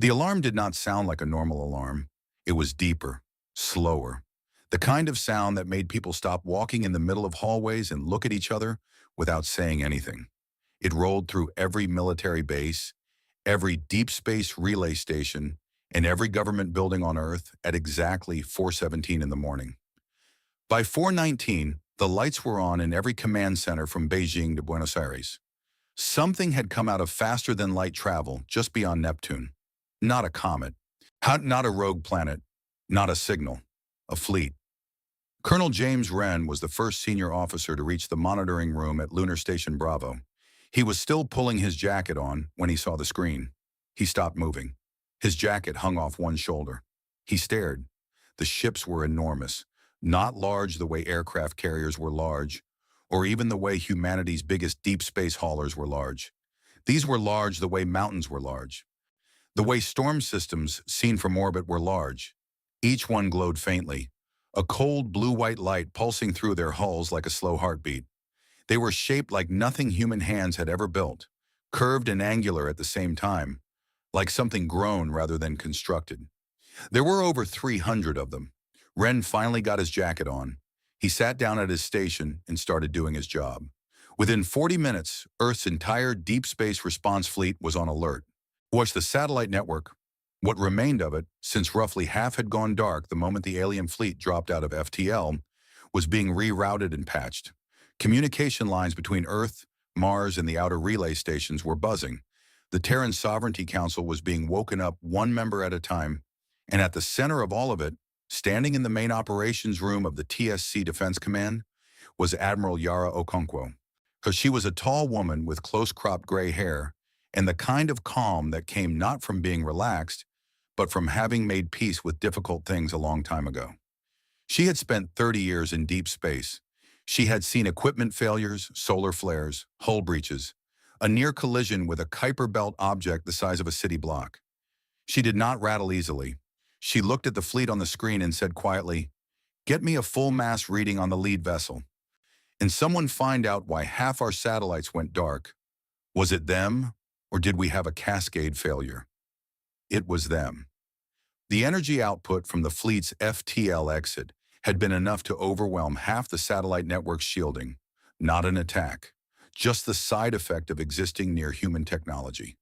The alarm did not sound like a normal alarm. It was deeper, slower. The kind of sound that made people stop walking in the middle of hallways and look at each other without saying anything. It rolled through every military base, every deep space relay station, and every government building on Earth at exactly 4:17 in the morning. By 4:19, the lights were on in every command center from Beijing to Buenos Aires. Something had come out of faster-than-light travel just beyond Neptune. Not a comet, not a rogue planet, not a signal, a fleet. Colonel James Wren was the first senior officer to reach the monitoring room at Lunar Station Bravo. He was still pulling his jacket on when he saw the screen. He stopped moving. His jacket hung off one shoulder. He stared. The ships were enormous, not large the way aircraft carriers were large, or even the way humanity's biggest deep space haulers were large. These were large the way mountains were large. The way storm systems seen from orbit were large. Each one glowed faintly, a cold blue-white light pulsing through their hulls like a slow heartbeat. They were shaped like nothing human hands had ever built, curved and angular at the same time, like something grown rather than constructed. There were over 300 of them. Wren finally got his jacket on. He sat down at his station and started doing his job. Within 40 minutes, Earth's entire deep space response fleet was on alert. Watch the satellite network, what remained of it, since roughly half had gone dark the moment the alien fleet dropped out of FTL, was being rerouted and patched. Communication lines between Earth, Mars, and the outer relay stations were buzzing. The Terran Sovereignty Council was being woken up one member at a time, and at the center of all of it, standing in the main operations room of the TSC Defense Command, was Admiral Yara Okonkwo. She was a tall woman with close-cropped gray hair and the kind of calm that came not from being relaxed, but from having made peace with difficult things a long time ago. She had spent 30 years in deep space. She had seen equipment failures, solar flares, hull breaches, a near collision with a Kuiper Belt object the size of a city block. She did not rattle easily. She looked at the fleet on the screen and said quietly, "Get me a full mass reading on the lead vessel. And someone find out why half our satellites went dark. Was it them, or did we have a cascade failure?" It was them. The energy output from the fleet's FTL exit had been enough to overwhelm half the satellite network's shielding. Not an attack, just the side effect of existing near human technology.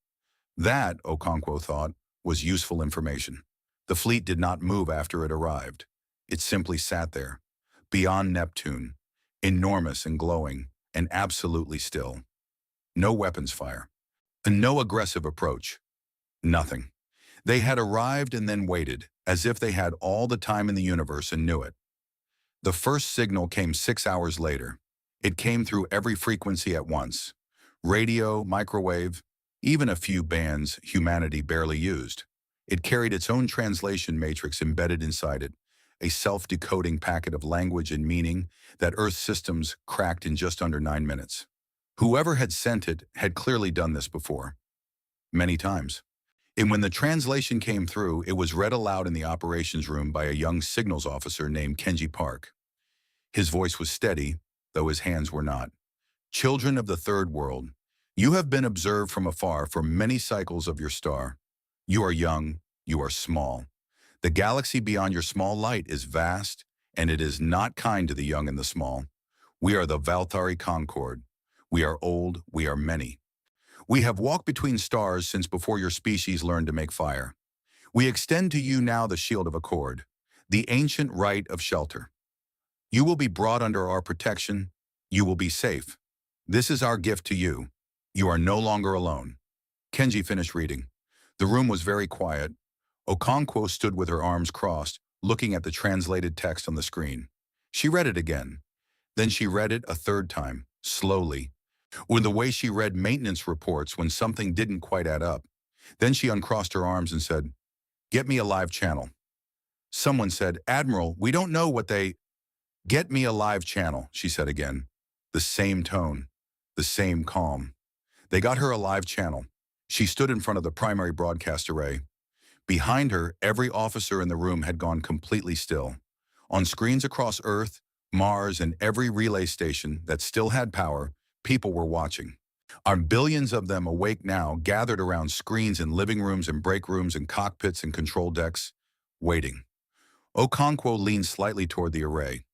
That, Okonkwo thought, was useful information. The fleet did not move after it arrived. It simply sat there, beyond Neptune, enormous and glowing, and absolutely still. No weapons fire, and no aggressive approach. Nothing. They had arrived and then waited, as if they had all the time in the universe and knew it. The first signal came 6 hours later. It came through every frequency at once. Radio, microwave, even a few bands humanity barely used. It carried its own translation matrix embedded inside it, a self-decoding packet of language and meaning that Earth systems cracked in just under 9 minutes. Whoever had sent it had clearly done this before. Many times. And when the translation came through, it was read aloud in the operations room by a young signals officer named Kenji Park. His voice was steady, though his hands were not. "Children of the Third World, you have been observed from afar for many cycles of your star. You are young, you are small. The galaxy beyond your small light is vast, and it is not kind to the young and the small. We are the Valthari Concord. We are old, we are many. We have walked between stars since before your species learned to make fire. We extend to you now the shield of accord, the ancient right of shelter. You will be brought under our protection. You will be safe. This is our gift to you. You are no longer alone." Kenji finished reading. The room was very quiet. Okonkwo stood with her arms crossed, looking at the translated text on the screen. She read it again. Then she read it a third time, slowly, with the way she read maintenance reports when something didn't quite add up. Then she uncrossed her arms and said, "Get me a live channel." Someone said, "Admiral, we don't know what they—" "Get me a live channel," she said again. The same tone, the same calm. They got her a live channel. She stood in front of the primary broadcast array. Behind her, every officer in the room had gone completely still. On screens across Earth, Mars, and every relay station that still had power, people were watching. Are billions of them awake now, gathered around screens in living rooms and break rooms and cockpits and control decks, waiting. Okonkwo leaned slightly toward the array.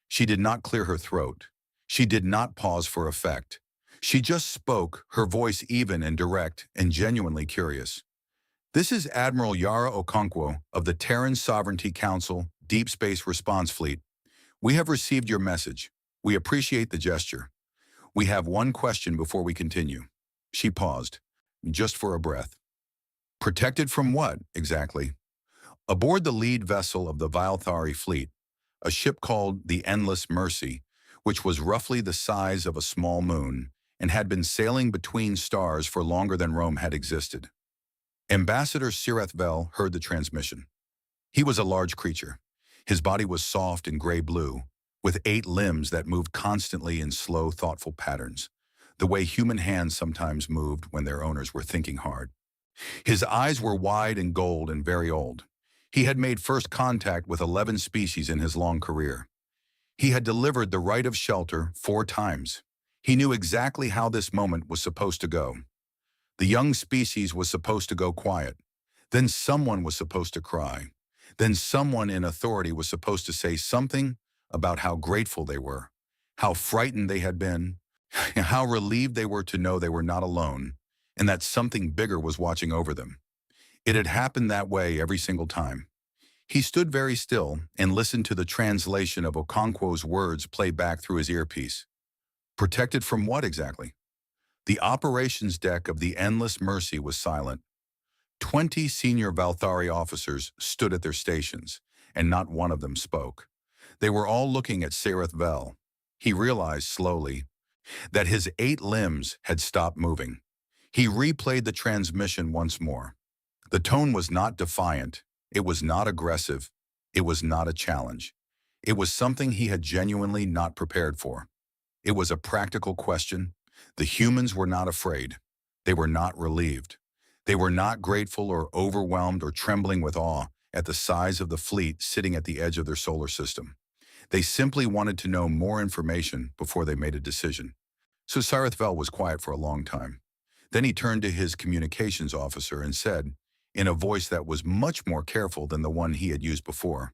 She did not clear her throat. She did not pause for effect. She just spoke, her voice even and direct and genuinely curious. This is Admiral Yara Okonkwo of the Terran Sovereignty Council Deep Space Response Fleet. We have received your message. We appreciate the gesture. We have one question before we continue. She paused, just for a breath. Protected from what, exactly? Aboard the lead vessel of the Valthari fleet, a ship called the Endless Mercy, which was roughly the size of a small moon and had been sailing between stars for longer than Rome had existed. Ambassador Sirath Vel heard the transmission. He was a large creature. His body was soft and gray-blue, with 8 limbs that moved constantly in slow, thoughtful patterns, the way human hands sometimes moved when their owners were thinking hard. His eyes were wide and gold and very old. He had made first contact with 11 species in his long career. He had delivered the right of shelter 4 times. He knew exactly how this moment was supposed to go. The young species was supposed to go quiet. Then someone was supposed to cry. Then someone in authority was supposed to say something about how grateful they were, how frightened they had been, how relieved they were to know they were not alone, and that something bigger was watching over them. It had happened that way every single time. He stood very still and listened to the translation of Okonkwo's words play back through his earpiece. Protected from what exactly? The operations deck of the Endless Mercy was silent. 20 senior Valthari officers stood at their stations, and not one of them spoke. They were all looking at Sarath Vel. He realized slowly that his 8 limbs had stopped moving. He replayed the transmission once more. The tone was not defiant. It was not aggressive. It was not a challenge. It was something he had genuinely not prepared for. It was a practical question. The humans were not afraid. They were not relieved. They were not grateful or overwhelmed or trembling with awe at the size of the fleet sitting at the edge of their solar system. They simply wanted to know more information before they made a decision. So Sarath Vel was quiet for a long time. Then he turned to his communications officer and said, in a voice that was much more careful than the one he had used before,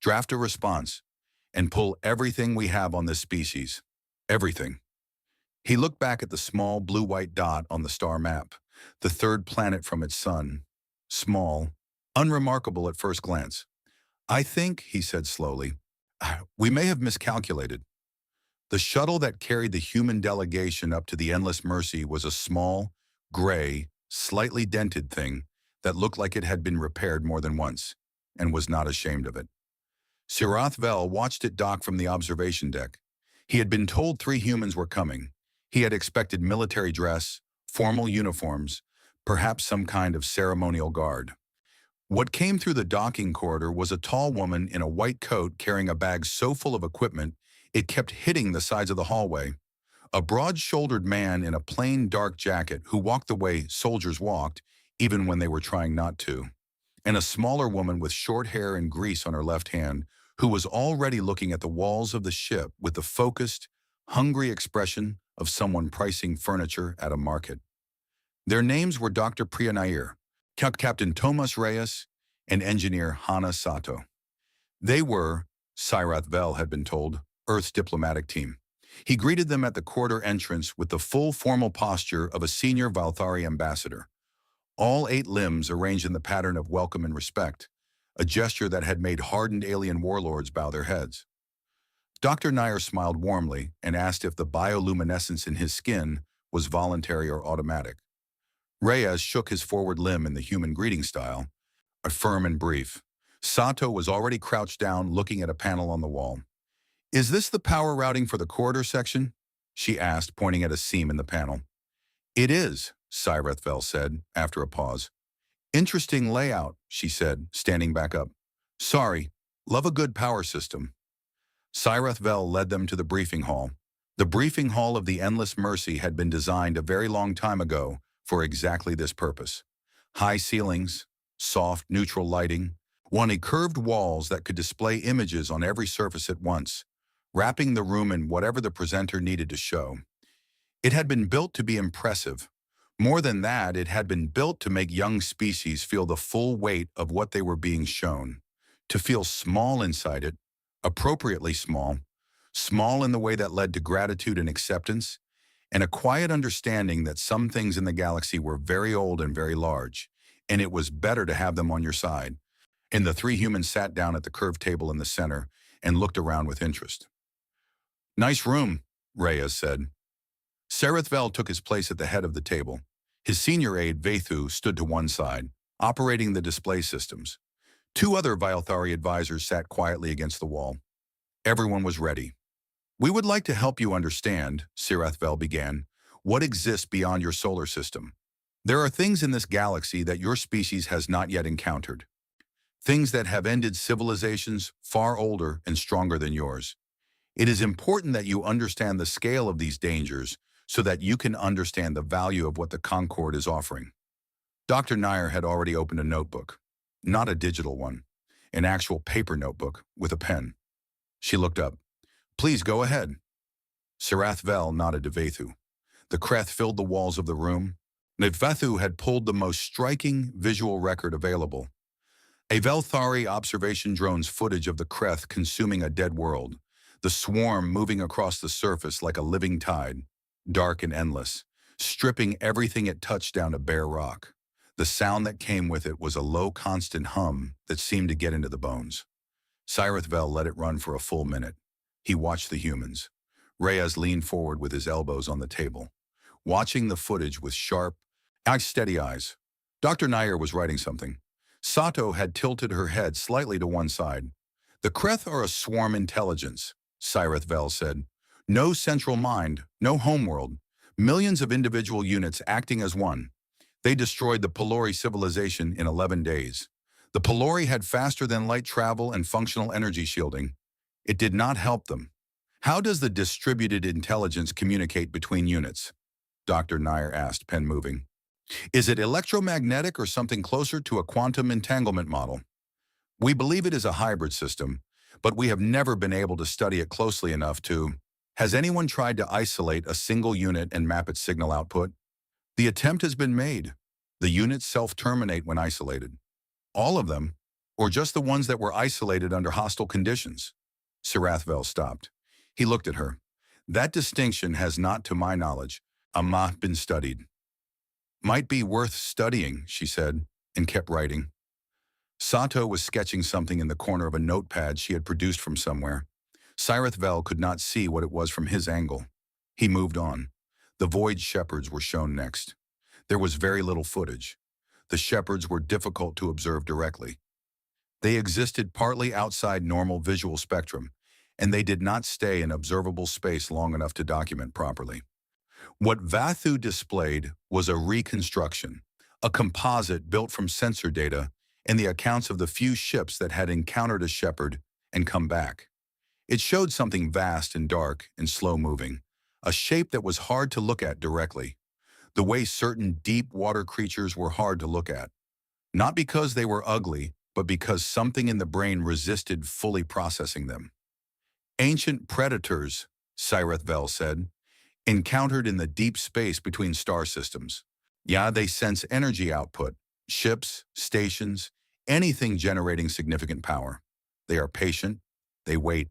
"Draft a response and pull everything we have on this species. Everything." He looked back at the small blue-white dot on the star map, the 3rd planet from its sun. Small, unremarkable at first glance. "I think," he said slowly, "we may have miscalculated. The shuttle that carried the human delegation up to the Endless Mercy was a small, gray, slightly dented thing that looked like it had been repaired more than once, and was not ashamed of it." Sirath Vel watched it dock from the observation deck. He had been told 3 humans were coming. He had expected military dress, formal uniforms, perhaps some kind of ceremonial guard. What came through the docking corridor was a tall woman in a white coat carrying a bag so full of equipment it kept hitting the sides of the hallway. A broad-shouldered man in a plain dark jacket who walked the way soldiers walked, even when they were trying not to. And a smaller woman with short hair and grease on her left hand, who was already looking at the walls of the ship with the focused, hungry expression of someone pricing furniture at a market. Their names were Dr. Priya Nair, Captain Thomas Reyes, and Engineer Hana Sato. They were, Sirath Vel had been told, Earth's diplomatic team. He greeted them at the corridor entrance with the full formal posture of a senior Valthari ambassador. All 8 limbs arranged in the pattern of welcome and respect, a gesture that had made hardened alien warlords bow their heads. Dr. Nair smiled warmly and asked if the bioluminescence in his skin was voluntary or automatic. Reyes shook his forward limb in the human greeting style, firm and brief. Sato was already crouched down looking at a panel on the wall. "Is this the power routing for the corridor section?" she asked, pointing at a seam in the panel. "It is," Sirath Vel said, after a pause. "Interesting layout," she said, standing back up. "Sorry, love a good power system." Sirath Vel led them to the briefing hall. The briefing hall of the Endless Mercy had been designed a very long time ago for exactly this purpose. High ceilings, soft, neutral lighting, wanted curved walls that could display images on every surface at once, wrapping the room in whatever the presenter needed to show. It had been built to be impressive. More than that, it had been built to make young species feel the full weight of what they were being shown, to feel small inside it, appropriately small, small in the way that led to gratitude and acceptance, and a quiet understanding that some things in the galaxy were very old and very large, and it was better to have them on your side. And the three humans sat down at the curved table in the center and looked around with interest. "Nice room," Reyes said. Serethvel took his place at the head of the table. His senior aide, Vathu, stood to one side, operating the display systems. Two other Vilthari advisors sat quietly against the wall. Everyone was ready. "We would like to help you understand," Serethvel began, "what exists beyond your solar system. There are things in this galaxy that your species has not yet encountered. Things that have ended civilizations far older and stronger than yours. It is important that you understand the scale of these dangers so that you can understand the value of what the Concord is offering." Dr. Nair had already opened a notebook, not a digital one, an actual paper notebook with a pen. She looked up. "Please go ahead." Serathvel nodded to Vathu. The Kreth filled the walls of the room. Vathu had pulled the most striking visual record available. A Velthari observation drone's footage of the Kreth consuming a dead world, the swarm moving across the surface like a living tide, dark and endless, stripping everything it touched down to bare rock. The sound that came with it was a low, constant hum that seemed to get into the bones. Sirathvel let it run for a full minute. He watched the humans. Reyes leaned forward with his elbows on the table, watching the footage with sharp, steady eyes. Dr. Nair was writing something. Sato had tilted her head slightly to one side. "The Kreth are a swarm intelligence," Sirathvel said. "No central mind, no homeworld. Millions of individual units acting as one. They destroyed the Pelori civilization in 11 days. The Pelori had faster-than-light travel and functional energy shielding. It did not help them. How does the distributed intelligence communicate between units?" Dr. Nair asked, pen moving. "Is it electromagnetic or something closer to a quantum entanglement model? We believe it is a hybrid system, but we have never been able to study it closely enough to... Has anyone tried to isolate a single unit and map its signal output? The attempt has been made. The units self-terminate when isolated. All of them, or just the ones that were isolated under hostile conditions?" Serathvel stopped. He looked at her. "That distinction has not, to my knowledge, been studied." "Might be worth studying," she said, and kept writing. Sato was sketching something in the corner of a notepad she had produced from somewhere. Sirathvel could not see what it was from his angle. He moved on. The Void Shepherds were shown next. There was very little footage. The Shepherds were difficult to observe directly. They existed partly outside normal visual spectrum, and they did not stay in observable space long enough to document properly. What Vathu displayed was a reconstruction, a composite built from sensor data and the accounts of the few ships that had encountered a shepherd and come back. It showed something vast and dark and slow-moving, a shape that was hard to look at directly, the way certain deep water creatures were hard to look at. Not because they were ugly, but because something in the brain resisted fully processing them. "Ancient predators," Sirathvel said, "encountered in the deep space between star systems. Yeah, they sense energy output, ships, stations, anything generating significant power. They are patient, they wait.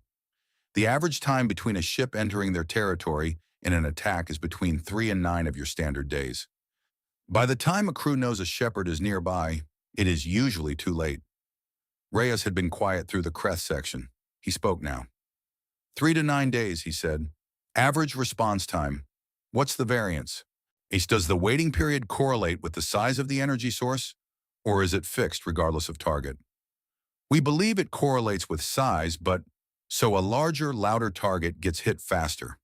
The average time between a ship entering their territory and an attack is between 3 and 9 of your standard days. By the time a crew knows a shepherd is nearby, it is usually too late." Reyes had been quiet through the Kreth section. He spoke now. 3 to 9 days, he said. "Average response time. What's the variance? Does the waiting period correlate with the size of the energy source, or is it fixed regardless of target?" "We believe it correlates with size, but so a larger, louder target gets hit faster."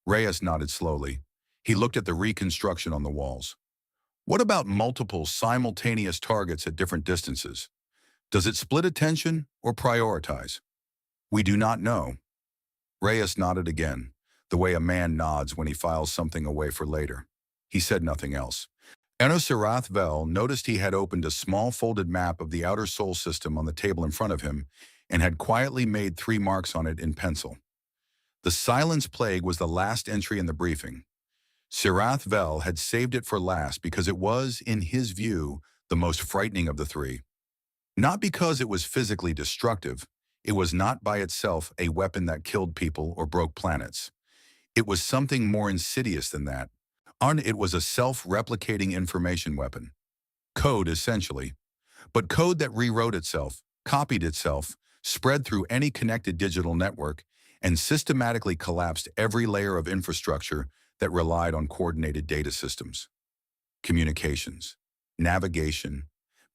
Reyes nodded slowly. He looked at the reconstruction on the walls. "What about multiple, simultaneous targets at different distances? Does it split attention or prioritize?" "We do not know." Reyes nodded again, the way a man nods when he files something away for later. He said nothing else. Enosarathvel noticed he had opened a small folded map of the outer Sol system on the table in front of him and had quietly made 3 marks on it in pencil. The Silence Plague was the last entry in the briefing. Sirath Vel had saved it for last because it was, in his view, the most frightening of the three. Not because it was physically destructive, it was not by itself a weapon that killed people or broke planets. It was something more insidious than that. It was a self-replicating information weapon. Code, essentially. But code that rewrote itself, copied itself, spread through any connected digital network, and systematically collapsed every layer of infrastructure that relied on coordinated data systems. Communications, navigation,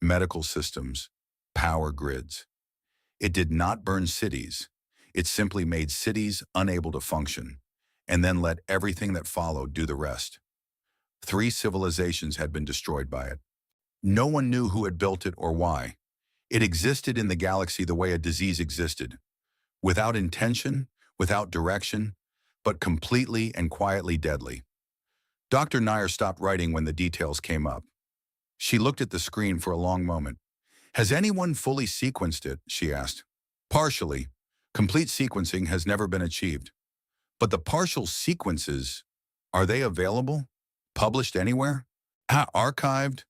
medical systems, power grids. It did not burn cities. It simply made cities unable to function, and then let everything that followed do the rest. 3 civilizations had been destroyed by it. No one knew who had built it or why. It existed in the galaxy the way a disease existed, without intention, without direction, but completely and quietly deadly. Dr. Nair stopped writing when the details came up. She looked at the screen for a long moment. Has anyone fully sequenced it? She asked. Partially. Complete sequencing has never been achieved. But the partial sequences, are they available? Published anywhere? Archived?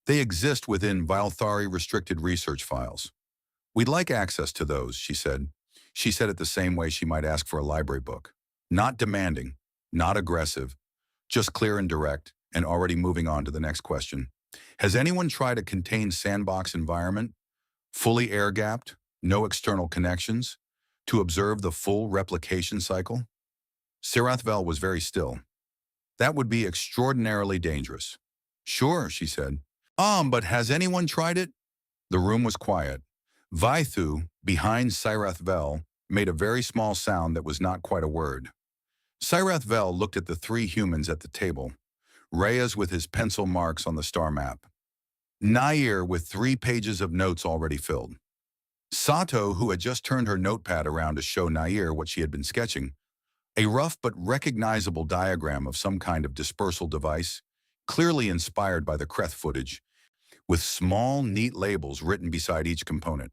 They exist within Valthari restricted research files. We'd like access to those, she said. She said it the same way she might ask for a library book. Not demanding, not aggressive, just clear and direct, and already moving on to the next question. Has anyone tried a contained sandbox environment, fully air-gapped, no external connections, to observe the full replication cycle? Sirath Vel was very still. That would be extraordinarily dangerous. Sure, she said. But has anyone tried it? The room was quiet. Vaithu, behind Sirath Vel, made a very small sound that was not quite a word. Sirath Vel looked at the 3 humans at the table. Reyes with his pencil marks on the star map. Nair with 3 pages of notes already filled. Sato, who had just turned her notepad around to show Nair what she had been sketching, a rough but recognizable diagram of some kind of dispersal device, clearly inspired by the Kreth footage, with small, neat labels written beside each component.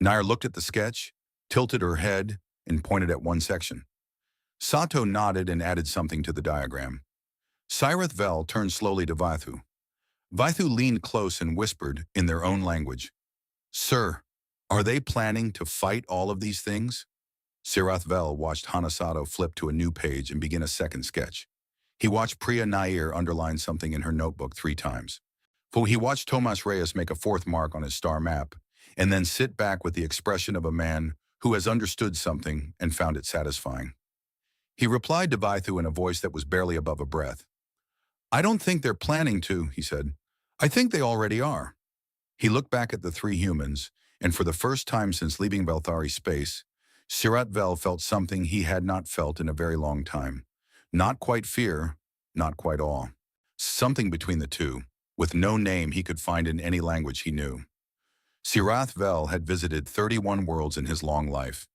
Nair looked at the sketch, tilted her head, and pointed at one section. Sato nodded and added something to the diagram. Sirath Vel turned slowly to Vaithu. Vaithu leaned close and whispered in their own language, Sir, are they planning to fight all of these things? Sirath Vel watched Hanasato flip to a new page and begin a second sketch. He watched Priya Nair underline something in her notebook 3 times. He watched Tomas Reyes make a 4th mark on his star map, and then sit back with the expression of a man who has understood something and found it satisfying. He replied to Vaithu in a voice that was barely above a breath. I don't think they're planning to, he said. I think they already are. He looked back at the 3 humans, and for the first time since leaving Valthari space, Sirath Vel felt something he had not felt in a very long time. Not quite fear, not quite awe. Something between the two, with no name he could find in any language he knew. Sirath Vel had visited 31 worlds in his long life.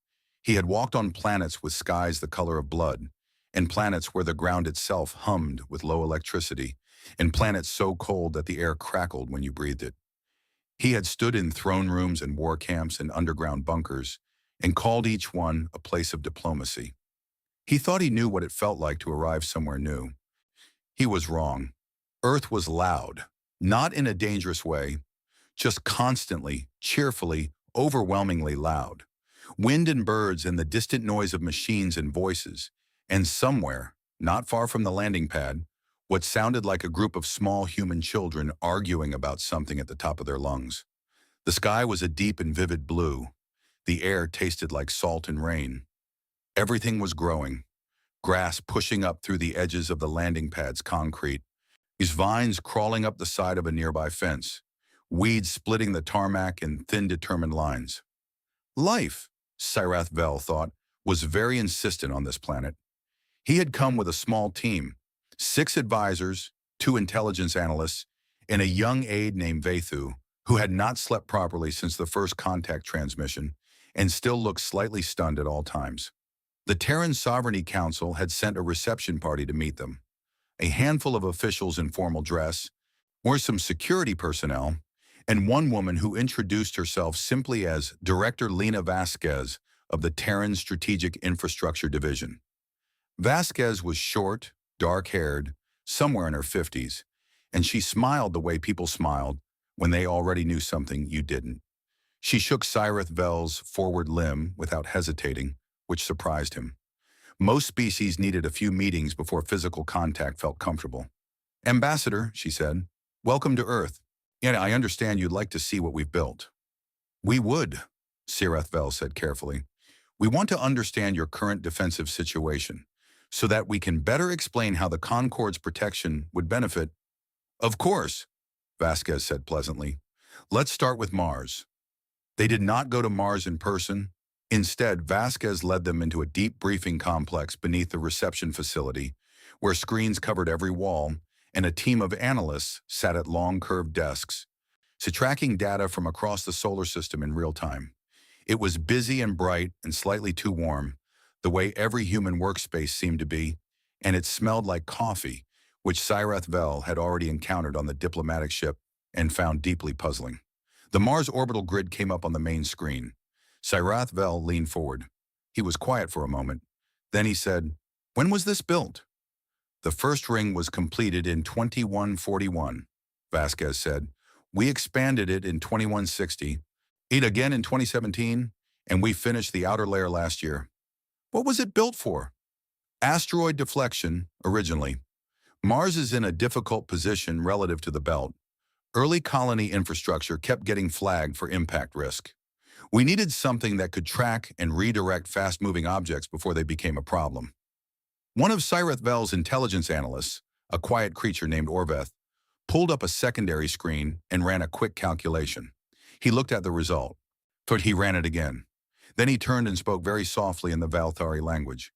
He had walked on planets with skies the color of blood, and planets where the ground itself hummed with low electricity, and planets so cold that the air crackled when you breathed it. He had stood in throne rooms and war camps and underground bunkers, and called each one a place of diplomacy. He thought he knew what it felt like to arrive somewhere new. He was wrong. Earth was loud, not in a dangerous way, just constantly, cheerfully, overwhelmingly loud. Wind and birds and the distant noise of machines and voices, and somewhere, not far from the landing pad, what sounded like a group of small human children arguing about something at the top of their lungs. The sky was a deep and vivid blue. The air tasted like salt and rain. Everything was growing, grass pushing up through the edges of the landing pad's concrete, these vines crawling up the side of a nearby fence, weeds splitting the tarmac in thin, determined lines. Life, Sirath Vel thought, was very insistent on this planet. He had come with a small team, 6 advisors, 2 intelligence analysts, and a young aide named Vaithu, who had not slept properly since the first contact transmission and still looked slightly stunned at all times. The Terran Sovereignty Council had sent a reception party to meet them. A handful of officials in formal dress, or some security personnel, and one woman who introduced herself simply as Director Lena Vasquez of the Terran Strategic Infrastructure Division. Vasquez was short, dark-haired, somewhere in her 50s, and she smiled the way people smiled when they already knew something you didn't. She shook Cyrith Vell's forward limb without hesitating, which surprised him. Most species needed a few meetings before physical contact felt comfortable. "Ambassador," she said, "welcome to Earth. And I understand you'd like to see what we've built." "We would," Cyrith Vell said carefully. "We want to understand your current defensive situation, so that we can better explain how the Concorde's protection would benefit." "Of course," Vasquez said pleasantly. "Let's start with Mars." They did not go to Mars in person. Instead, Vasquez led them into a deep briefing complex beneath the reception facility, where screens covered every wall, and a team of analysts sat at long curved desks, tracking data from across the solar system in real time. It was busy and bright and slightly too warm, the way every human workspace seemed to be, and it smelled like coffee, which Cyrith Vell had already encountered on the diplomatic ship and found deeply puzzling. The Mars orbital grid came up on the main screen. Cyrith Vell leaned forward. He was quiet for a moment. Then he said, "When was this built?" "The first ring was completed in 2141, Vasquez said. "We expanded it in 2160, it again in 2017, and we finished the outer layer last year." "What was it built for?" "Asteroid deflection, originally. Mars is in a difficult position relative to the belt. Early colony infrastructure kept getting flagged for impact risk. We needed something that could track and redirect fast-moving objects before they became a problem." One of Cyrith Vell's intelligence analysts, a quiet creature named Orveth, pulled up a secondary screen and ran a quick calculation. He looked at the result, but he ran it again. Then he turned and spoke very softly in the Valthari language.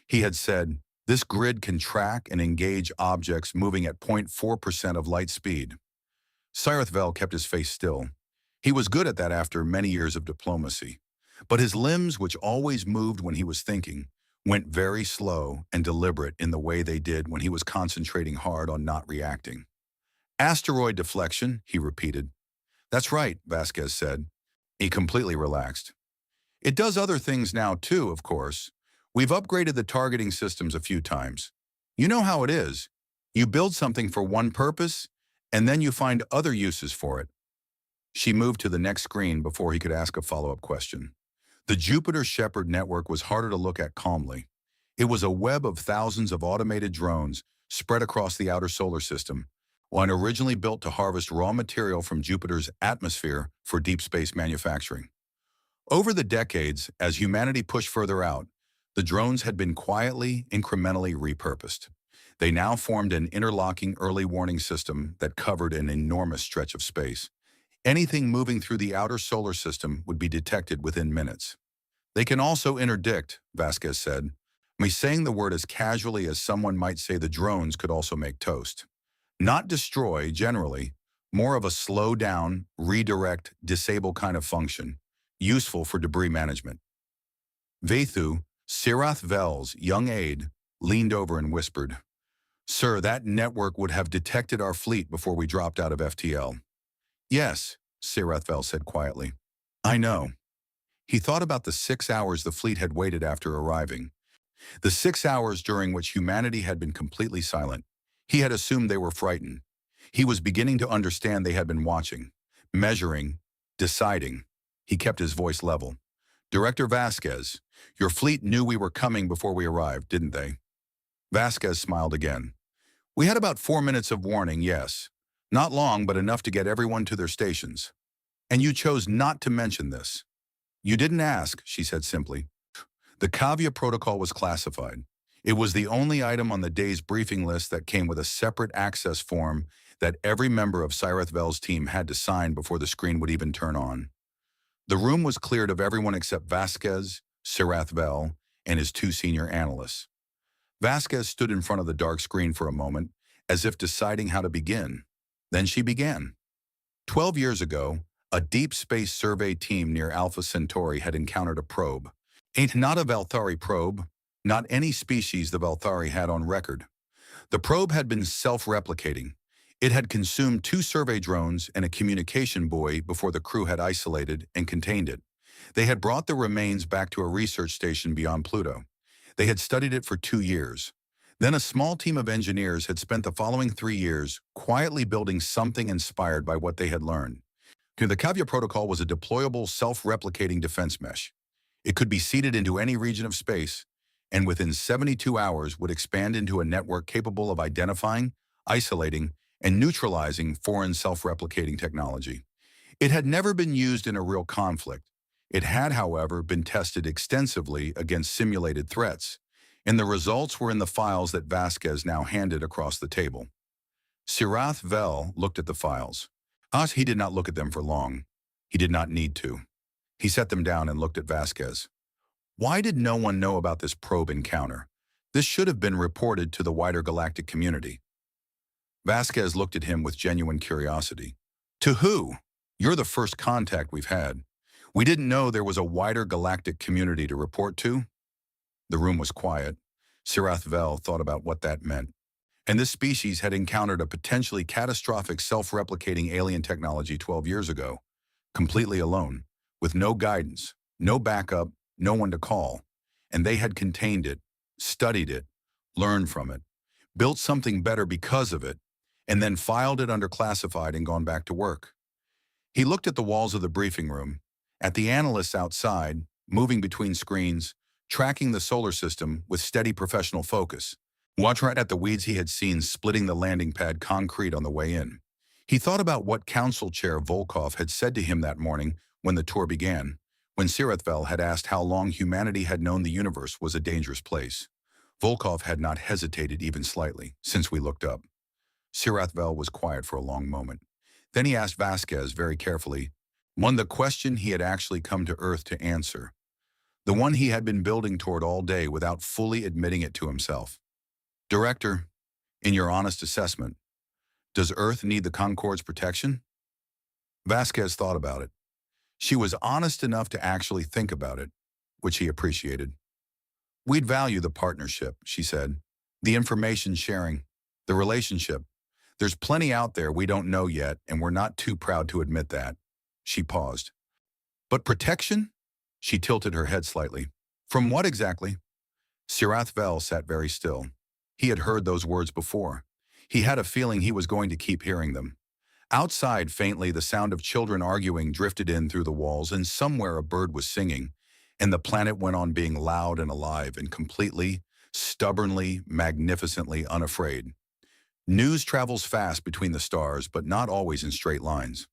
He had said, "This grid can track and engage objects moving at 0.4% of light speed." Cyrith Vell kept his face still. He was good at that after many years of diplomacy. But his limbs, which always moved when he was thinking, went very slow and deliberate in the way they did when he was concentrating hard on not reacting. "Asteroid deflection," he repeated. "That's right," Vasquez said. He completely relaxed. "It does other things now too, of course. We've upgraded the targeting systems a few times. You know how it is. You build something for one purpose, and then you find other uses for it." She moved to the next screen before he could ask a follow-up question. The Jupiter Shepherd network was harder to look at calmly. It was a web of thousands of automated drones spread across the outer solar system, one originally built to harvest raw material from Jupiter's atmosphere for deep space manufacturing. Over the decades, as humanity pushed further out, the drones had been quietly, incrementally repurposed. They now formed an interlocking early warning system that covered an enormous stretch of space. Anything moving through the outer solar system would be detected within minutes. "They can also interdict," Vasquez said, me saying the word as casually as someone might say the drones could also make toast. "Not destroy, generally, more of a slow down, redirect, disable kind of function, useful for debris management." Vathu, Cyrith Vell's young aide, leaned over and whispered, "Sir, that network would have detected our fleet before we dropped out of FTL." "Yes," Cyrith Vell said quietly. "I know." He thought about the 6 hours the fleet had waited after arriving. The 6 hours during which humanity had been completely silent. He had assumed they were frightened. He was beginning to understand they had been watching, measuring, deciding. He kept his voice level. "Director Vasquez, your fleet knew we were coming before we arrived, didn't they?" Vasquez smiled again. "We had about 4 minutes of warning, yes. Not long, but enough to get everyone to their stations. And you chose not to mention this." "You didn't ask," she said simply. "The Kavya protocol was classified. It was the only item on the day's briefing list that came with a separate access form that every member of Cyrith Vell's team had to sign before the screen would even turn on." The room was cleared of everyone except Vasquez, Cyrith Vell, and his 2 senior analysts. Vasquez stood in front of the dark screen for a moment, as if deciding how to begin. Then she began. 12 years ago, a deep space survey team near Alpha Centauri had encountered a probe. Not a Valthari probe, not any species the Valthari had on record. The probe had been self-replicating. It had consumed 2 survey drones and a communication buoy before the crew had isolated and contained it. They had brought the remains back to a research station beyond Pluto. They had studied it for 2 years. Then a small team of engineers had spent the following 3 years quietly building something inspired by what they had learned. The Kavya protocol was a deployable, self-replicating defense mesh. It could be seeded into any region of space, and within 72 hours would expand into a network capable of identifying, isolating, and neutralizing foreign self-replicating technology. It had never been used in a real conflict. It had, however, been tested extensively against simulated threats, and the results were in the files that Vasquez now handed across the table. Sirath Vel looked at the files. He did not look at them for long. He did not need to. He set them down and looked at Vasquez. Why did no one know about this probe encounter? This should have been reported to the wider galactic community. Vasquez looked at him with genuine curiosity. To who? You're the first contact we've had. We didn't know there was a wider galactic community to report to. The room was quiet. Sirath Vel thought about what that meant. And this species had encountered a potentially catastrophic self-replicating alien technology 12 years ago, completely alone, with no guidance, no backup, no one to call. And they had contained it, studied it, learned from it, built something better because of it, and then filed it under classified and gone back to work. He looked at the walls of the briefing room, at the analysts outside, moving between screens, tracking the solar system with steady professional focus. Watch right at the weeds he had seen splitting the landing pad concrete on the way in. He thought about what Council Chair Volkov had said to him that morning when the tour began, when Sirathvel had asked how long humanity had known the universe was a dangerous place. Volkov had not hesitated even slightly, since we looked up. Sirathvel was quiet for a long moment. Then he asked Vasquez very carefully, the question he had actually come to Earth to answer, the one he had been building toward all day without fully admitting it to himself. Director, in your honest assessment, does Earth need the Concorde's protection? Vasquez thought about it. She was honest enough to actually think about it, which he appreciated. We'd value the partnership, she said, the information sharing, the relationship. There's plenty out there we don't know yet, and we're not too proud to admit that. She paused. But protection? She tilted her head slightly. From what exactly? Sirath Vel sat very still. He had heard those words before. He had a feeling he was going to keep hearing them. Outside, faintly, the sound of children arguing drifted in through the walls, and somewhere a bird was singing, and the planet went on being loud and alive and completely, stubbornly, magnificently unafraid. News travels fast between the stars, but not always in straight lines.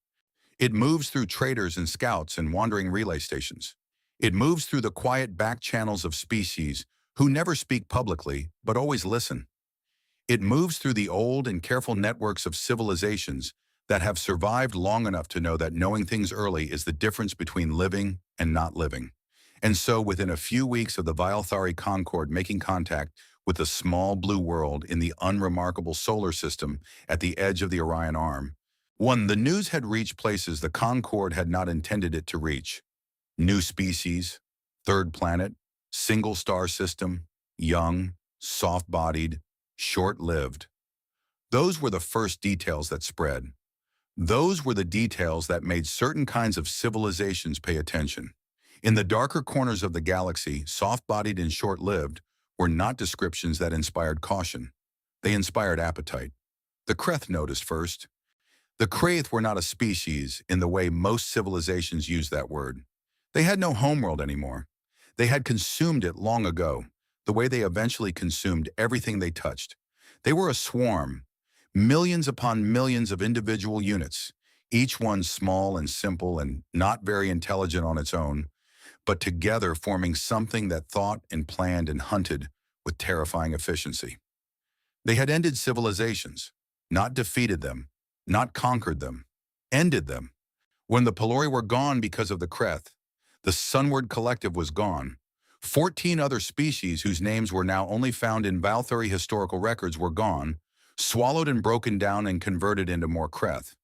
It moves through traders and scouts and wandering relay stations. It moves through the quiet back channels of species who never speak publicly, but always listen. It moves through the old and careful networks of civilizations that have survived long enough to know that knowing things early is the difference between living and not living. And so within a few weeks of the Vialthari Concorde making contact with the small blue world in the unremarkable solar system at the edge of the Orion Arm, the news had reached places the Concorde had not intended it to reach. New species, third planet, single star system, young, soft-bodied, short-lived. Those were the first details that spread. Those were the details that made certain kinds of civilizations pay attention. In the darker corners of the galaxy, soft-bodied and short-lived, were not descriptions that inspired caution. They inspired appetite. The Kreth noticed first. The Kraith were not a species in the way most civilizations use that word. They had no homeworld anymore. They had consumed it long ago, the way they eventually consumed everything they touched. They were a swarm, millions upon millions of individual units, each one small and simple and not very intelligent on its own, but together forming something that thought and planned and hunted with terrifying efficiency. They had ended civilizations, not defeated them, not conquered them, ended them. When the Pelori were gone because of the Kreth, the Sunward Collective was gone. 14 other species whose names were now only found in Valthari historical records were gone, swallowed and broken down and converted into more Kreth.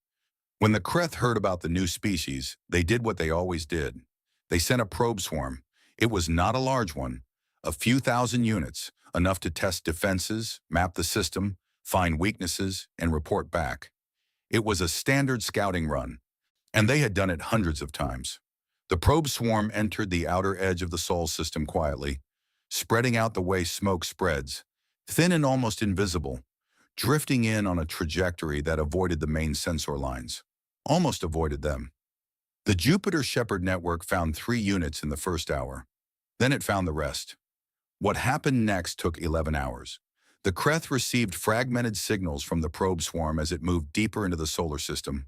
When the Kreth heard about the new species, they did what they always did. They sent a probe swarm. It was not a large one, a few thousand units, enough to test defenses, map the system, find weaknesses, and report back. It was a standard scouting run, and they had done it hundreds of times. The probe swarm entered the outer edge of the Sol system quietly, spreading out the way smoke spreads, thin and almost invisible, drifting in on a trajectory that avoided the main sensor lines. Almost avoided them. The Jupiter Shepherd network found 3 units in the first hour. Then it found the rest. What happened next took 11 hours. The Kreth received fragmented signals from the probe swarm as it moved deeper into the solar system.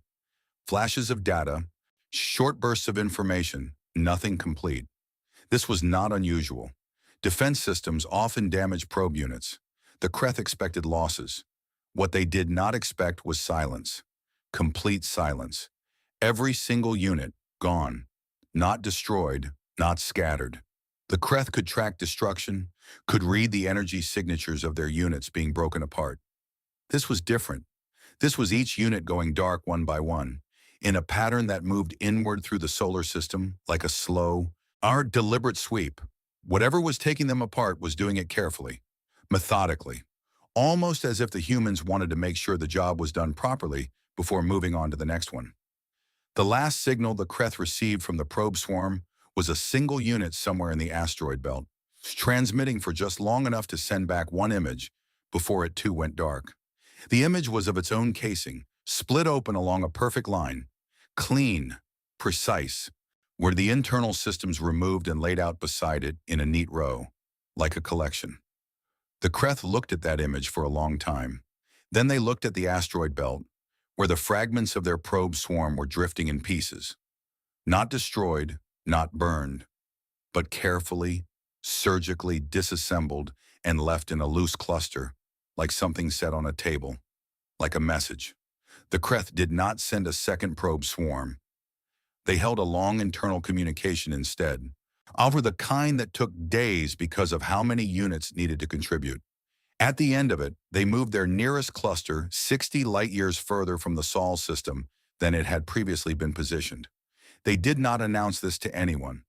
Flashes of data, short bursts of information, nothing complete. This was not unusual. Defense systems often damage probe units. The Kreth expected losses. What they did not expect was silence. Complete silence. Every single unit, gone. Not destroyed, not scattered. The Kreth could track destruction, could read the energy signatures of their units being broken apart. This was different. This was each unit going dark one by one, in a pattern that moved inward through the solar system like a slow, deliberate sweep. Whatever was taking them apart was doing it carefully, methodically, almost as if the humans wanted to make sure the job was done properly before moving on to the next one. The last signal the Kreth received from the probe swarm was a single unit somewhere in the asteroid belt, transmitting for just long enough to send back one image before it too went dark. The image was of its own casing, split open along a perfect line, clean, precise, where the internal systems removed and laid out beside it in a neat row, like a collection. The Kreth looked at that image for a long time. Then they looked at the asteroid belt, where the fragments of their probe swarm were drifting in pieces. Not destroyed, not burned, but carefully, surgically disassembled and left in a loose cluster, like something set on a table, like a message. The Kreth did not send a second probe swarm. They held a long internal communication instead, over the kind that took days because of how many units needed to contribute. At the end of it, they moved their nearest cluster 60 light-years further from the Sol system than it had previously been positioned. They did not announce this to anyone,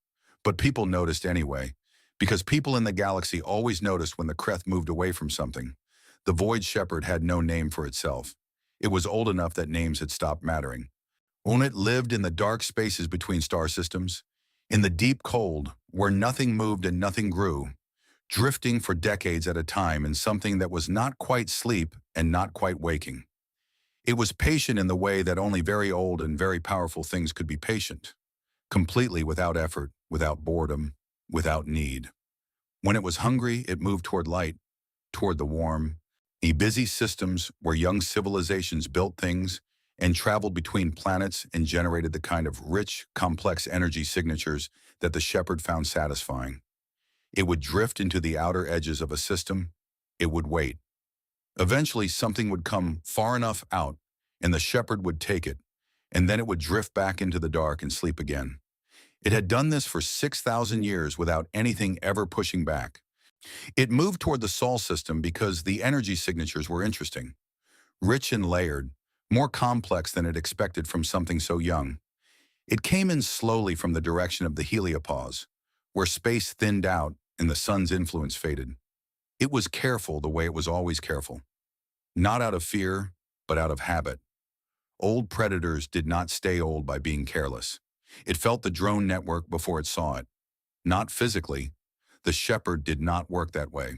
but people noticed anyway, because people in the galaxy always noticed when the Kreth moved away from something. The Void Shepherd had no name for itself. It was old enough that names had stopped mattering. When it lived in the dark spaces between star systems, in the deep cold, where nothing moved and nothing grew, drifting for decades at a time in something that was not quite sleep and not quite waking. It was patient in the way that only very old and very powerful things could be patient, completely without effort, without boredom, without need. When it was hungry, it moved toward light, toward the warm, busy systems where young civilizations built things and traveled between planets and generated the kind of rich, complex energy signatures that the Shepherd found satisfying. It would drift into the outer edges of a system. It would wait. Eventually, something would come far enough out, and the Shepherd would take it, and then it would drift back into the dark and sleep again. It had done this for 6,000 years without anything ever pushing back. It moved toward the Sol system because the energy signatures were interesting, rich and layered, more complex than it expected from something so young. It came in slowly from the direction of the heliopause, where space thinned out and the sun's influence faded. It was careful the way it was always careful. Not out of fear, but out of habit. Old predators did not stay old by being careless. It felt the drone network before it saw it. Not physically. The Shepherd did not work that way.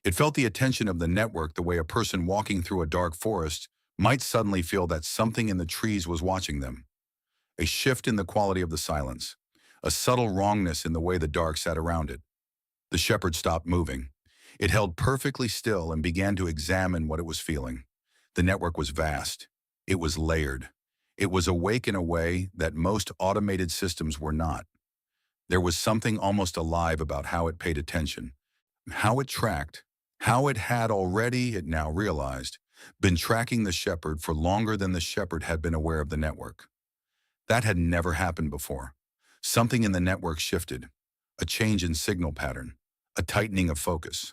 It felt the attention of the network the way a person walking through a dark forest might suddenly feel that something in the trees was watching them. A shift in the quality of the silence. A subtle wrongness in the way the dark sat around it. The Shepherd stopped moving. It held perfectly still and began to examine what it was feeling. The network was vast. It was layered. It was awake in a way that most automated systems were not. There was something almost alive about how it paid attention, how it tracked, how it had already, it now realized, been tracking the Shepherd for longer than the Shepherd had been aware of the network. That had never happened before. Something in the network shifted, a change in signal pattern, a tightening of focus.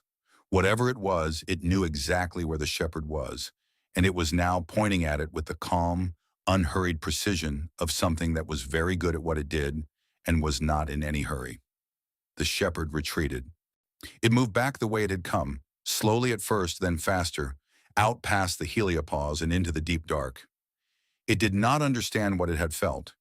Whatever it was, it knew exactly where the Shepherd was, and it was now pointing at it with the calm, unhurried precision of something that was very good at what it did and was not in any hurry. The Shepherd retreated. It moved back the way it had come, slowly at first, then faster, out past the heliopause and into the deep dark. It did not understand what it had felt.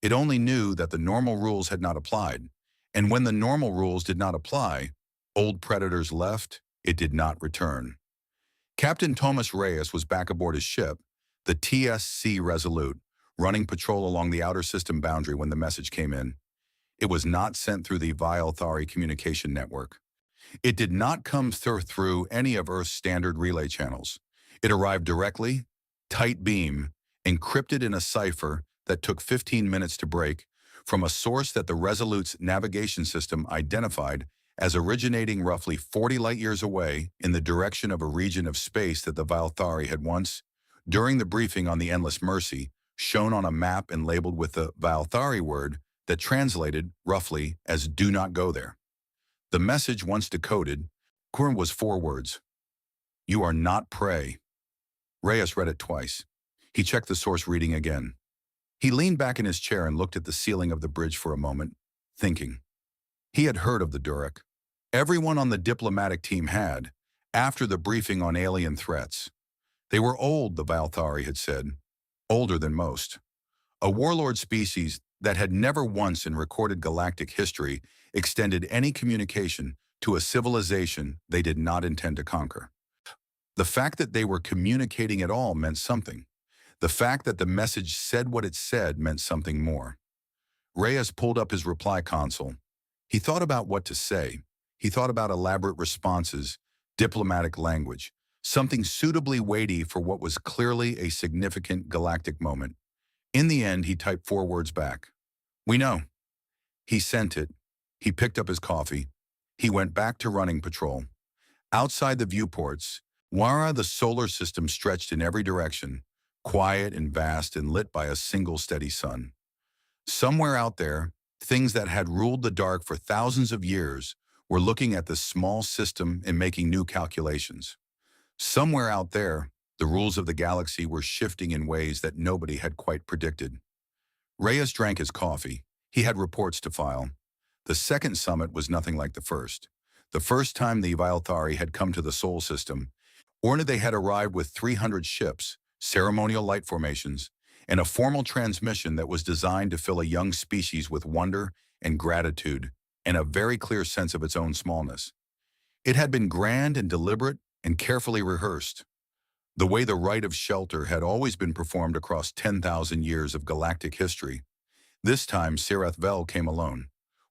It only knew that the normal rules had not applied, and when the normal rules did not apply, old predators left It did not return. Captain Thomas Reyes was back aboard his ship, the TSC Resolute, running patrol along the outer system boundary when the message came in. It was not sent through the Vialthari communication network. It did not come through any of Earth's standard relay channels. It arrived directly, tight beam, encrypted in a cipher that took 15 minutes to break, from a source that the Resolute's navigation system identified as originating roughly 40 light-years away in the direction of a region of space that the Vialthari had once, during the briefing on the Endless Mercy, shown on a map and labeled with the Vialthari word that translated roughly as "do not go there." The message, once decoded, was 4 words. "You are not prey." Reyes read it twice. He checked the source reading again. He leaned back in his chair and looked at the ceiling of the bridge for a moment, thinking. He had heard of the Durek. Everyone on the diplomatic team had, after the briefing on alien threats. They were old, the Vialthari had said. Older than most. A warlord species that had never once in recorded galactic history extended any communication to a civilization they did not intend to conquer. The fact that they were communicating at all meant something. The fact that the message said what it said meant something more. Reyes pulled up his reply console. He thought about what to say. He thought about elaborate responses, diplomatic language, something suitably weighty for what was clearly a significant galactic moment. In the end, he typed 4 words back. "We know." He sent it. He picked up his coffee. He went back to running patrol. Outside the viewports, the solar system stretched in every direction, quiet and vast and lit by a single steady sun. Somewhere out there, things that had ruled the dark for thousands of years were looking at this small system and making new calculations. Somewhere out there, the rules of the galaxy were shifting in ways that nobody had quite predicted. Reyes drank his coffee. He had reports to file. The second summit was nothing like the first. The first time the Vialthari had come to the Sol system, they had arrived with 300 ships, ceremonial light formations, and a formal transmission that was designed to fill a young species with wonder and gratitude and a very clear sense of its own smallness. It had been grand and deliberate and carefully rehearsed. The way the rite of shelter had always been performed across 10,000 years of galactic history. This time, Sirath Vel came alone.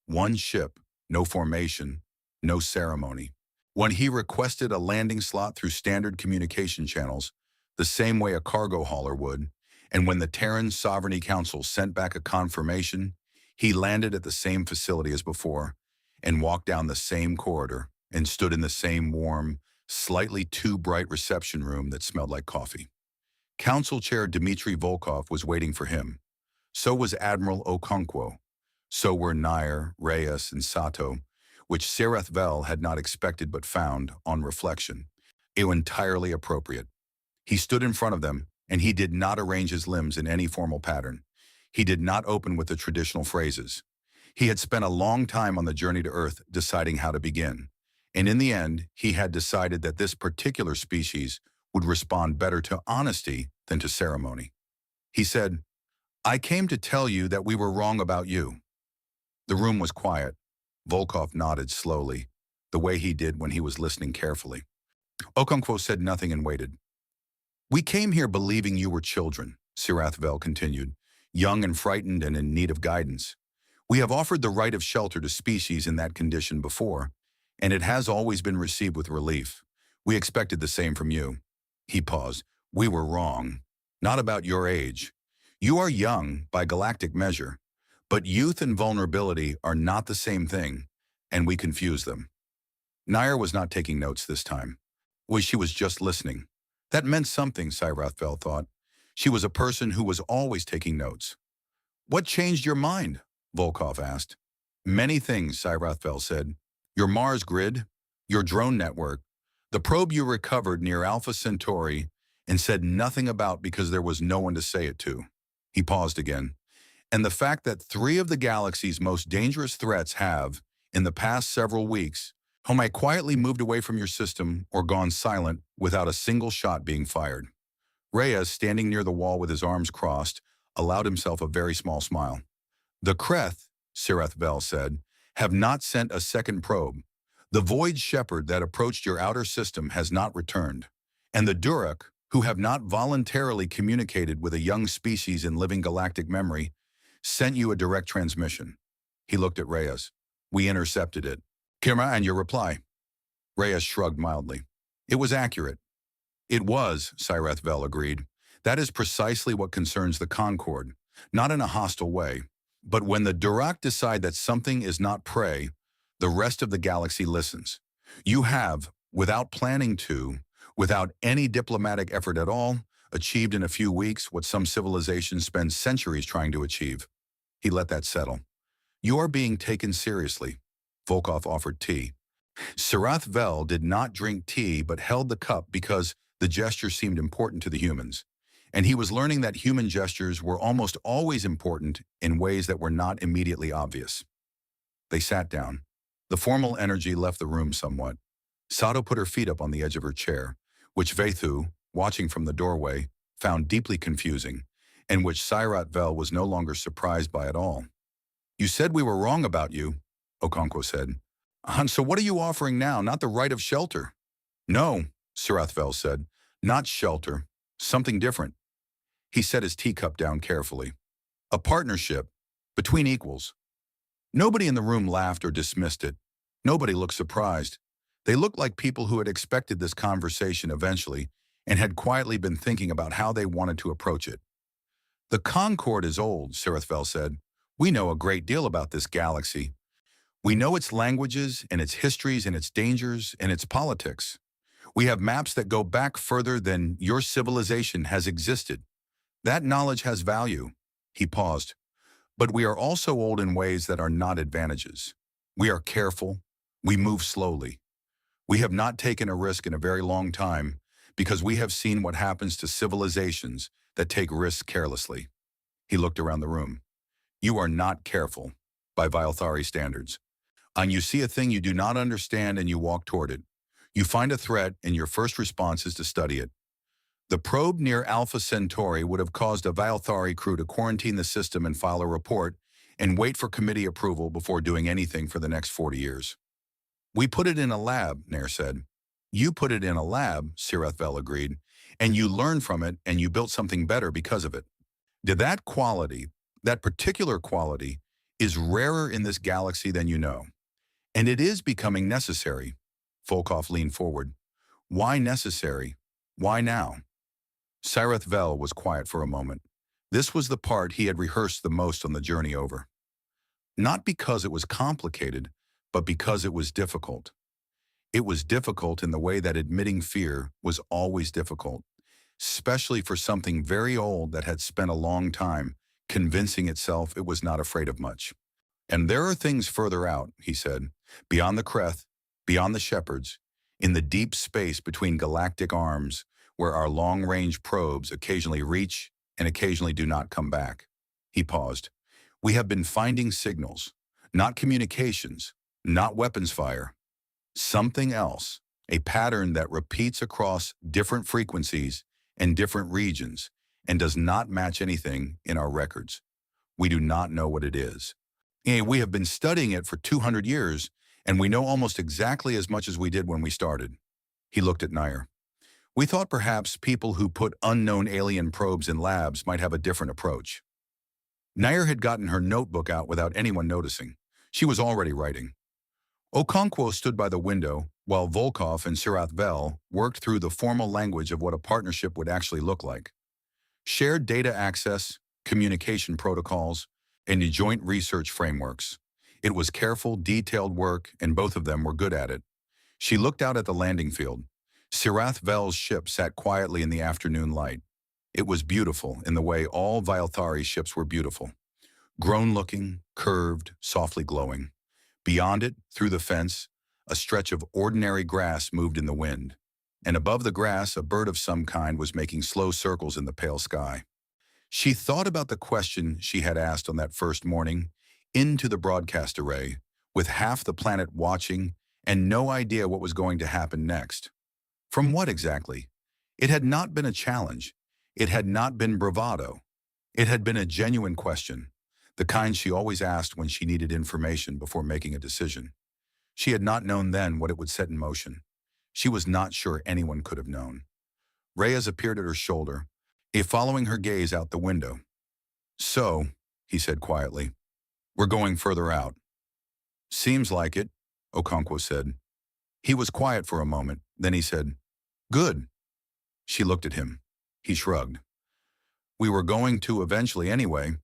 1 ship, no formation, no ceremony. When he requested a landing slot through standard communication channels, the same way a cargo hauler would, and when the Terran Sovereignty Council sent back a confirmation, he landed at the same facility as before, and walked down the same corridor, and stood in the same warm, slightly too bright reception room that smelled like coffee. Council Chair Dmitry Volkov was waiting for him. So was Admiral Okonkwo. So were Nair, Reyes, and Sato, which Sirath Vel had not expected but found, on reflection, entirely appropriate. He stood in front of them, and he did not arrange his limbs in any formal pattern. He did not open with the traditional phrases. He had spent a long time on the journey to Earth deciding how to begin. And in the end, he had decided that this particular species would respond better to honesty than to ceremony. He said, "I came to tell you that we were wrong about you." The room was quiet. Volkov nodded slowly, the way he did when he was listening carefully. Okonkwo said nothing and waited. "We came here believing you were children," Sirath Vel continued, "young and frightened and in need of guidance. We have offered the right of shelter to species in that condition before, and it has always been received with relief. We expected the same from you." He paused. "We were wrong. Not about your age. You are young by galactic measure, but youth and vulnerability are not the same thing, and we confuse them." Nair was not taking notes this time. She was just listening. That meant something, Sirath Vel thought. She was a person who was always taking notes. "What changed your mind?" Volkov asked. "Many things," Sirath Vel said. "Your Mars grid, your drone network, the probe you recovered near Alpha Centauri and said nothing about because there was no one to say it to." He paused again. "And the fact that 3 of the galaxy's most dangerous threats have, in the past several weeks, quietly moved away from your system or gone silent without a single shot being fired." Reyes, standing near the wall with his arms crossed, allowed himself a very small smile. "The Kreth," Sirath Vel said, "have not sent a second probe. The void shepherd that approached your outer system has not returned, and the Durek, who have not voluntarily communicated with a young species in living galactic memory, sent you a direct transmission. He looked at Reyes. We intercepted it. Kira, and your reply? Reyes shrugged mildly. It was accurate. It was, Sireth Vel agreed. That is precisely what concerns the Concord, not in a hostile way. But when the Durak decide that something is not prey, the rest of the galaxy listens. You have, without planning to, without any diplomatic effort at all, achieved in a few weeks what some civilizations spend centuries trying to achieve. He let that settle. You are being taken seriously. Volkov offered tea. Sirath Vel did not drink tea but held the cup because the gesture seemed important to the humans. And he was learning that human gestures were almost always important in ways that were not immediately obvious. They sat down. The formal energy left the room somewhat. Sato put her feet up on the edge of her chair, which Vaithu, watching from the doorway, found deeply confusing, and which Sirat Vel was no longer surprised by at all. You said we were wrong about you, Okonkwo said. So what are you offering now, not the right of shelter? No, Sirathvel said, not shelter, something different. He set his teacup down carefully. A partnership, between equals. Nobody in the room laughed or dismissed it. Nobody looked surprised. They looked like people who had expected this conversation eventually and had quietly been thinking about how they wanted to approach it. The Concord is old, Sirathvel said. We know a great deal about this galaxy. We know its languages and its histories and its dangers and its politics. We have maps that go back further than your civilization has existed. That knowledge has value. He paused. But we are also old in ways that are not advantages. We are careful. We move slowly. We have not taken a risk in a very long time because we have seen what happens to civilizations that take risks carelessly. He looked around the room. You are not careful, by Vilthari standards. And you see a thing you do not understand and you walk toward it. You find a threat and your first response is to study it. The probe near Alpha Centauri would have caused a Vilthari crew to quarantine the system and file a report and wait for committee approval before doing anything for the next 40 years. We put it in a lab, Nair said. You put it in a lab, Sirathvel agreed, and you learned from it and you built something better because of it. That quality, that particular quality, is rarer in this galaxy than you know. And it is becoming necessary. Volkov leaned forward. Why necessary? Why now? Sirath Vel was quiet for a moment. This was the part he had rehearsed the most on the journey over. Not because it was complicated, but because it was difficult. It was difficult in the way that admitting fear was always difficult, especially for something very old that had spent a long time convincing itself it was not afraid of much. And there are things further out, he said, beyond the Kreth, beyond the shepherds, in the deep space between galactic arms, where our long-range probes occasionally reach and occasionally do not come back. He paused. We have been finding signals, not communications, not weapons fire. Something else, a pattern that repeats across different frequencies and different regions and does not match anything in our records. We do not know what it is. We have been studying it for 200 years, and we know almost exactly as much as we did when we started. He looked at Nair. We thought perhaps people who put unknown alien probes in labs might have a different approach. Nair had gotten her notebook out without anyone noticing. She was already writing. Okonkwo stood by the window while Volkov and Sirath Vel worked through the formal language of what a partnership would actually look like. Shared data access, communication protocols, and joint research frameworks. It was careful, detailed work, and both of them were good at it. She looked out at the landing field. Sirath Vel's ship sat quietly in the afternoon light. It was beautiful in the way all Vilthari ships were beautiful. Grown-looking, curved, softly glowing. Beyond it, through the fence, a stretch of ordinary grass moved in the wind. And above the grass, a bird of some kind was making slow circles in the pale sky. She thought about the question she had asked on that first morning, into the broadcast array, with half the planet watching and no idea what was going to happen next. From what exactly? It had not been a challenge. It had not been bravado. It had been a genuine question, the kind she always asked when she needed information before making a decision. She had not known then what it would set in motion. She was not sure anyone could have known. Reyes appeared at her shoulder, following her gaze out the window. "So," he said quietly, "we're going further out." "Seems like it," Okonkwo said. He was quiet for a moment, then he said, "Good." She looked at him. He shrugged. "We were going to eventually anyway."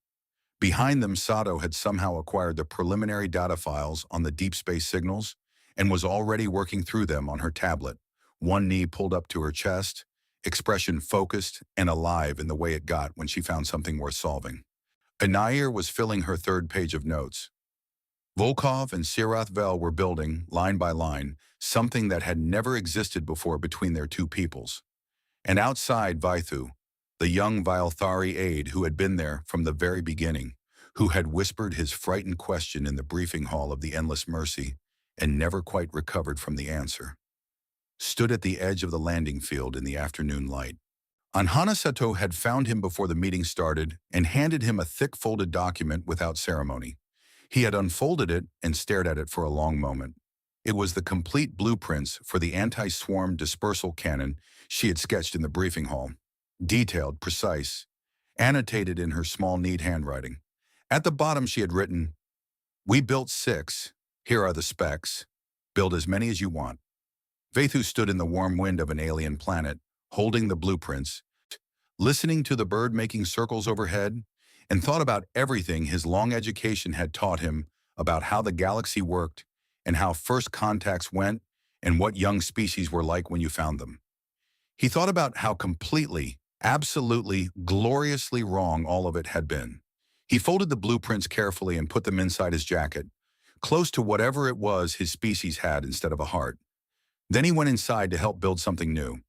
Behind them, Sato had somehow acquired the preliminary data files on the deep space signals and was already working through them on her tablet, one knee pulled up to her chest, expression focused and alive in the way it got when she found something worth solving. Anayir was filling her third page of notes. Volkov and Sirath Vel were building, line by line, something that had never existed before between their two peoples. And outside Vaithu, the young Vilthari aide who had been there from the very beginning, who had whispered his frightened question in the briefing hall of the Endless Mercy and never quite recovered from the answer, stood at the edge of the landing field in the afternoon light. Anhanasato had found him before the meeting started and handed him a thick folded document without ceremony. He had unfolded it and stared at it for a long moment. It was the complete blueprints for the anti-swarm dispersal cannon she had sketched in the briefing hall. Detailed, precise, annotated in her small, neat handwriting. At the bottom she had written, "We built 6. Here are the specs. Build as many as you want." Vaithu stood in the warm wind of an alien planet, holding the blueprints, listening to the bird making circles overhead, and thought about everything his long education had taught him about how the galaxy worked and how first contacts went and what young species were like when you found them. He thought about how completely, absolutely, gloriously wrong all of it had been. He folded the blueprints carefully and put them inside his jacket, close to whatever it was his species had instead of a heart. Then he went inside to help build something new.